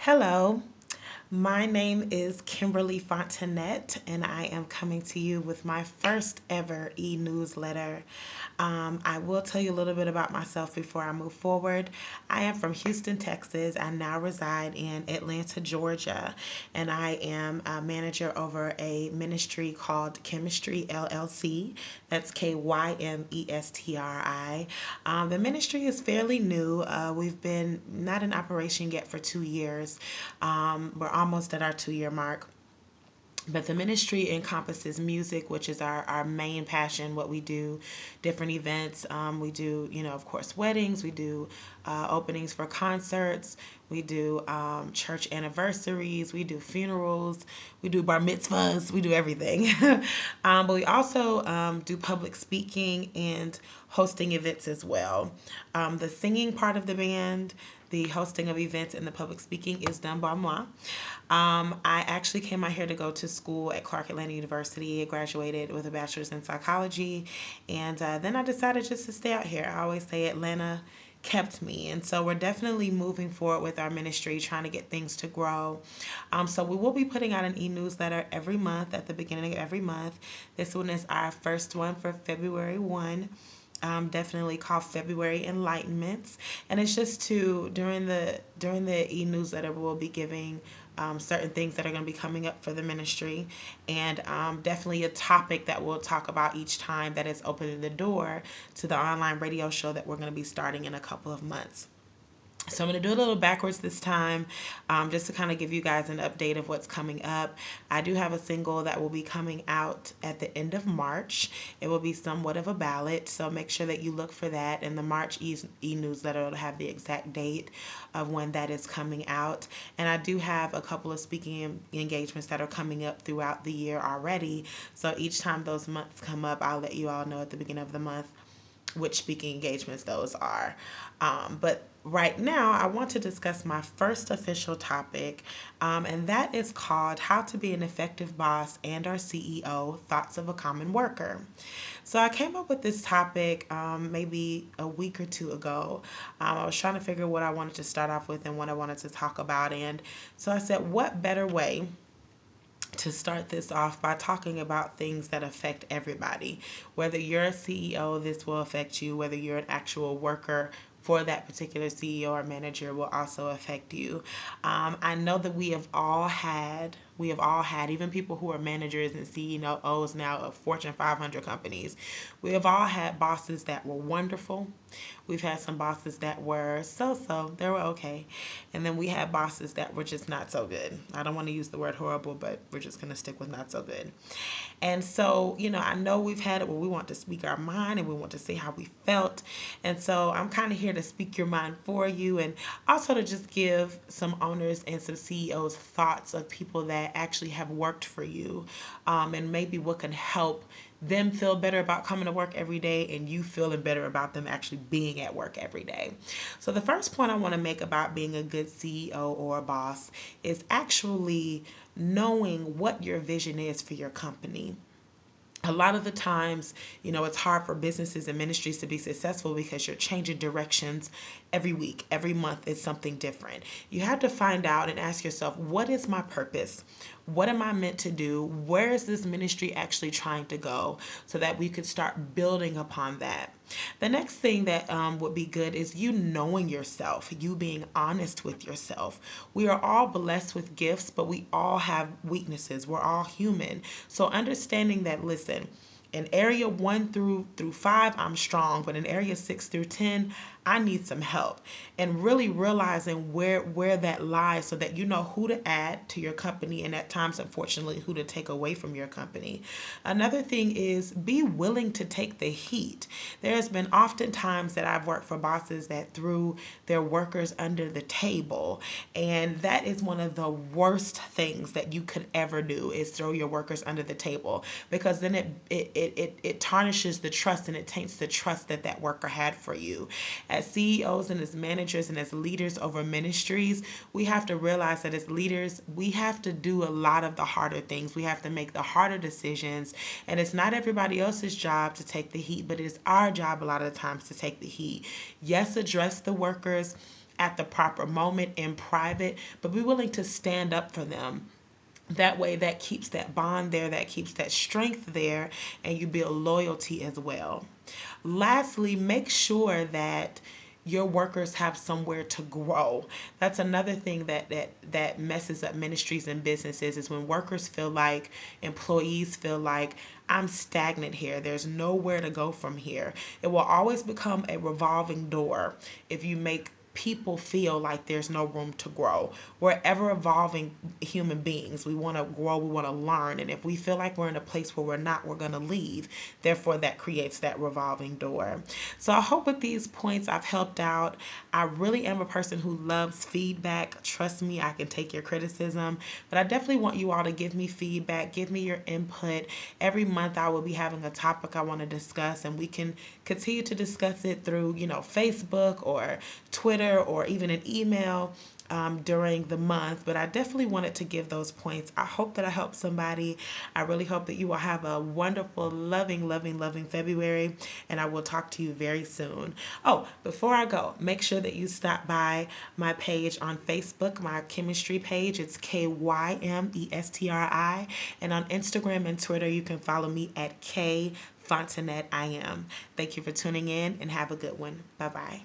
Hello, my name is Kimberly Fontenette, and I am coming to you with my first ever e-newsletter. I will tell you a little bit about myself before I move forward. I am from Houston, Texas. I now reside in Atlanta, Georgia, and I am a manager over a ministry called Kymestri LLC. That's Kymestri. The ministry is fairly new. We've been not in operation yet for 2 years. We're almost at our 2 year mark. But the ministry encompasses music, which is our main passion, what we do, different events. We do, of course, weddings. We do openings for concerts. We do church anniversaries. We do funerals. We do bar mitzvahs. We do everything. But we also do public speaking and hosting events as well. The singing part of the band, the hosting of events, and the public speaking is done by moi. I actually came out here to go to school at Clark Atlanta University. I graduated with a bachelor's in psychology, and then I decided just to stay out here. I always say Atlanta kept me, and so we're definitely moving forward with our ministry, trying to get things to grow. So we will be putting out an e-newsletter every month at the beginning of every month. This one is our first one for February 1. Definitely called February Enlightenments, and it's just to during the e-newsletter we'll be giving certain things that are going to be coming up for the ministry, and definitely a topic that we'll talk about each time that is opening the door to the online radio show that we're going to be starting in a couple of months. So I'm going to do a little backwards this time, just to kind of give you guys an update of what's coming up. I do have a single that will be coming out at the end of March. It will be somewhat of a ballad, so make sure that you look for that. In the March e-newsletter, it'll have the exact date of when that is coming out. And I do have a couple of speaking engagements that are coming up throughout the year already. So each time those months come up, I'll let you all know at the beginning of the month which speaking engagements those are. But right now, I want to discuss my first official topic, and that is called How to Be an Effective Boss and our CEO, Thoughts of a Common Worker. So I came up with this topic maybe a week or two ago. I was trying to figure what I wanted to start off with and what I wanted to talk about. And so I said, what better way to start this off by talking about things that affect everybody. Whether you're a CEO, this will affect you. Whether you're an actual worker for that particular CEO or manager will also affect you. I know that we have all had, even people who are managers and CEOs now of Fortune 500 companies, we have all had bosses that were wonderful. We've had some bosses that were so-so, they were okay. And then we had bosses that were just not so good. I don't want to use the word horrible, but we're just going to stick with not so good. And so, I know we've had it where we want to speak our mind and we want to say how we felt. And so I'm kind of here to speak your mind for you, and also to just give some owners and some CEOs thoughts of people that actually have worked for you, and maybe what can help them feel better about coming to work every day and you feeling better about them actually being at work every day. So the first point I want to make about being a good CEO or a boss is actually knowing what your vision is for your company. A lot of the times, it's hard for businesses and ministries to be successful because you're changing directions every week. Every month is something different. You have to find out and ask yourself, what is my purpose? What am I meant to do? Where is this ministry actually trying to go, so that we could start building upon that? The next thing that would be good is you knowing yourself, you being honest with yourself. We are all blessed with gifts, but we all have weaknesses. We're all human. So understanding that, listen, in area 1 through 5, I'm strong, but in area 6 through 10, I need some help. And really realizing where that lies, so that you know who to add to your company, and at times, unfortunately, who to take away from your company. Another thing is be willing to take the heat. There has been often times that I've worked for bosses that threw their workers under the table, and that is one of the worst things that you could ever do, is throw your workers under the table, because then it tarnishes the trust, and it taints the trust that that worker had for you. As CEOs and as managers and as leaders over ministries, we have to realize that as leaders, we have to do a lot of the harder things. We have to make the harder decisions, and it's not everybody else's job to take the heat, but it is our job a lot of the times to take the heat. Yes, address the workers, at the proper moment in private, but be willing to stand up for them. That way, that keeps that bond there, that keeps that strength there, and you build loyalty as well. Lastly, make sure that your workers have somewhere to grow. That's another thing that messes up ministries and businesses, is when workers feel like, employees feel like, I'm stagnant here. There's nowhere to go from here. It will always become a revolving door if you make people feel like there's no room to grow. We're ever evolving human beings. We want to grow, we want to learn. And if we feel like we're in a place where we're not, we're going to leave. Therefore, that creates that revolving door. So I hope with these points I've helped out. I really am a person who loves feedback. Trust me, I can take your criticism. But I definitely want you all to give me feedback, give me your input. Every month I will be having a topic I want to discuss, and we can continue to discuss it through, Facebook or Twitter or even an email during the month. But I definitely wanted to give those points. I hope that I helped somebody. I really hope that you will have a wonderful, loving, loving, loving February, and I will talk to you very soon. Oh, before I go, make sure that you stop by my page on Facebook, my Kymestri page. It's KYMESTRI. And on Instagram and Twitter, you can follow me at KFontenetteIAM. Thank you for tuning in, and have a good one. Bye-bye.